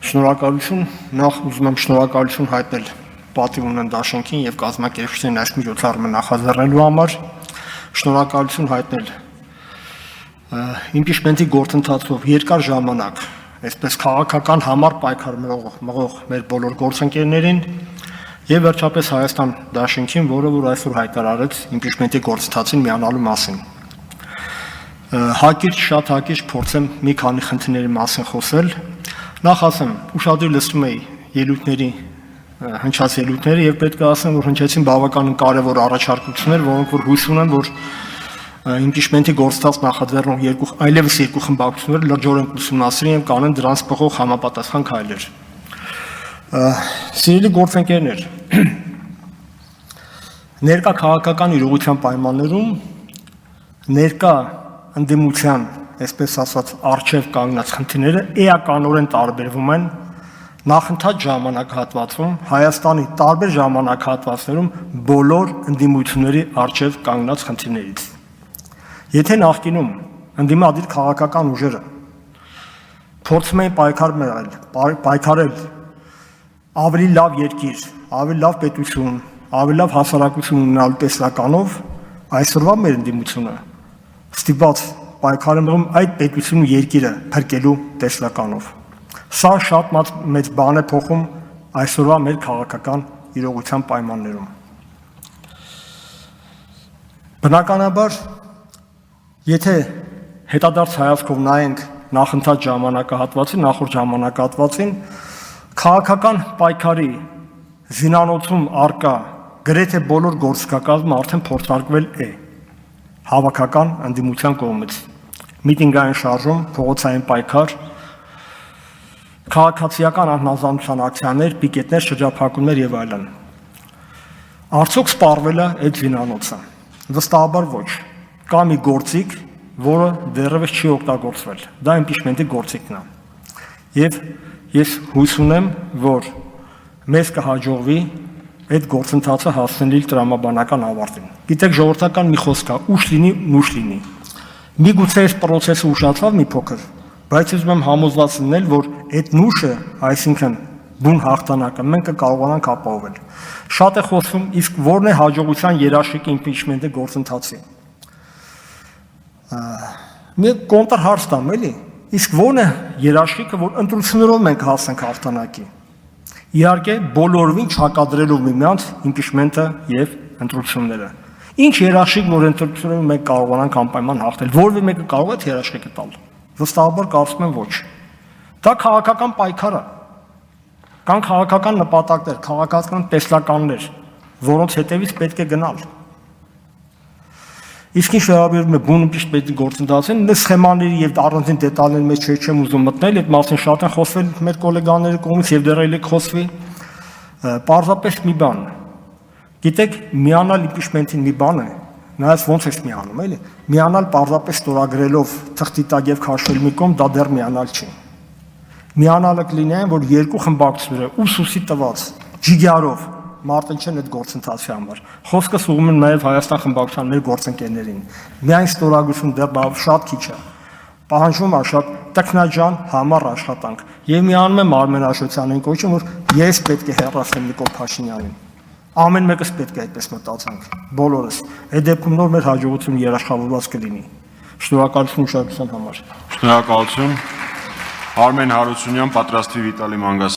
Շնորհակալություն, նախ ուզում եմ շնորհակալություն հայտնել պատիվ ունեն դաշինքին եւ կազմակերպչին այս միջոցառումը նախաձեռնելու համար, շնորհակալություն հայտնել իմպիչմենտի գործընթացով երկար ժամանակ, այսպես քաղաքական համար պայքար մղող մեր բոլոր գործընկերներին եւ վերջապես Հայաստան դաշինքին, որը որ այսօր հայտարարեց իմպիչմենտի գործընթացին միանալու մասին։ Շատ հակիրճ փորձեմ մի քանի խնդիրների մասին խոսել։ Նախ ասեմ, ուշադիր լսում էի ելույթների, հնչած ելույթները եւ պետք է ասեմ, որ հնչեցին բավականին կարեւոր առաջարկություններ, որոնք որ հույս ունեն, որ իմպիչմենտի գործընթաց նախաձեռնող այլևս երկու խմբակցությունները լրջորեն ուսումնասիրեն եւ կանեն դրանց փոխող համապատասխան քայլեր։ Սիրելի գործընկերներ, ներկա քաղաքական իրողության պայմաններում ներկա ընդդիմության, այսպես ասած, արժև կանգնած խնդիրները էականորեն տարբերվում են նախընթաց ժամանակահատվածում Հայաստանի տարբեր ժամանակահատվածներում բոլոր ընդդիմությունների արժև կանգնած խնդիրներից։ Եթե նախկինում ընդդիմադիր քաղաքական ուժերը փորձում էին պայքարել ավելի լավ երկիր, ավելի լավ պետություն, ավելի լավ հասարակություն ունենալու տեսլականով, այսօրվա մեր ընդդիմությունը ստիպված պայքարում այդ պետությունն ու երկիրը փրկելու տեսլականով։ Սա շատ մեծ բան է փոխում այսօրվա մեր քաղաքական իրողության պայմաններում։ Բնականաբար, եթե հետադարձ հայացքով նայենք նախորդ ժամանակահատվածին, քաղաքական պայքարի զինանոցում արկա գրեթե բոլոր գործիքակազմը արդեն փորձարկվել է հավաքական ընդդիմության կողմից։ Միտինգային շարժում, փողոցային պայքար, քաղաքացիական անհանձնության ակցիաներ, պիկետներ, շրջափակումներ եւ այլն։ Արդյոք սպառվել է այդ զինանոցը։ Վստահաբար ոչ։ Կա մի գործիք, որը դեռևս չի օգտագործվել։ Դա իմպիչմենտի գործիքն է։ Եվ ես հույս ունեմ, որ մեզ կհաջողվի այդ գործընթացը հասնել տրամաբանական ավարտին։ Գիտեք, ժողովրդական մի խոսք է, ուշ լինի, նուշ լինի։ Միգուցե այս process-ը ուշացավ մի փոքր, բայց ես ուզում եմ համոզված լինել, որ այդ նուշը, այսինքն բուն հաղթանակը մենք կկարողանանք ապահովել։ Շատ է խոսվում, իսկ ո՞րն է հաջողության երաշխիքը իմպիչմենտի գործընթացի։ Մի կոնտր հարց տամ, էլի։ Իսկ ո՞րն է երաշխիքը, որ ընտրություններով մենք հասնենք հաղթանակի։ Իհարկե, բոլորովին չհակադրելով միմյանց իմպիչմենտը եւ ընտրությունները։ Ինչ երաշխիք, որ ընտրություններով մենք կարողանանք անպայման հաղթել, որևէ մեկը կարող է երաշխիքը տալ։ Վստահաբար կարծում եմ ոչ։ Դա քաղաքական պայքար է։ Կան քաղաքական նպատակներ, քաղաքական տեսլականներ, որոնց հետևից պետք է գնալ։ Իսկ ինչ վերաբերում է բուն իմպիչմենտի գործընթացին, այս սխեմաների եւ առանձին դետալների մեջ չեմ ուզում մտնել, այդ մասին շատ են խոսվել մեր գոլեգաների կողմից եւ դեռ էլի խոսվի։ Պարզապես մի բան։ Գիտեք, միանալ իմպիչմենտին մի բան է, նայած ոնց է միանում, էլի։ Միանալ պարզապես ստորագրելով թղթի տակ եւ քաշել մի կողմ, դա դեռ միանալ չի։ Միանալը կլինի այն, որ երկու խմբակցությունները ուսուսի տված ջիգարով մարտեն չեն այդ գործընթացի համար։ Խոսքս ուղղում եմ նաև Հայաստան խմբակցության մեր գործընկերներին։ Միայն ստորագրություն դեռ շատ քիչ է։ Պահանջվում է շատ տքնաջան համառ աշխատանք։ Եվ միանում եմ Արմեն Աշոտյանին կոչում, որ ես պետք է հեռացնեմ Նիկոլ Փաշինյանին։ Ամեն մեկս պետք է այդպես մտածենք, բոլորս։ Այդ դեպքում նոր մեր հաջողությունը երաշխավորված կլինի։ Շնորհակալություն ուշադրության համար։ Շնորհակալություն։ Արմեն Հարությունյան, պատրաստի Վիտալի Մանգասարյան։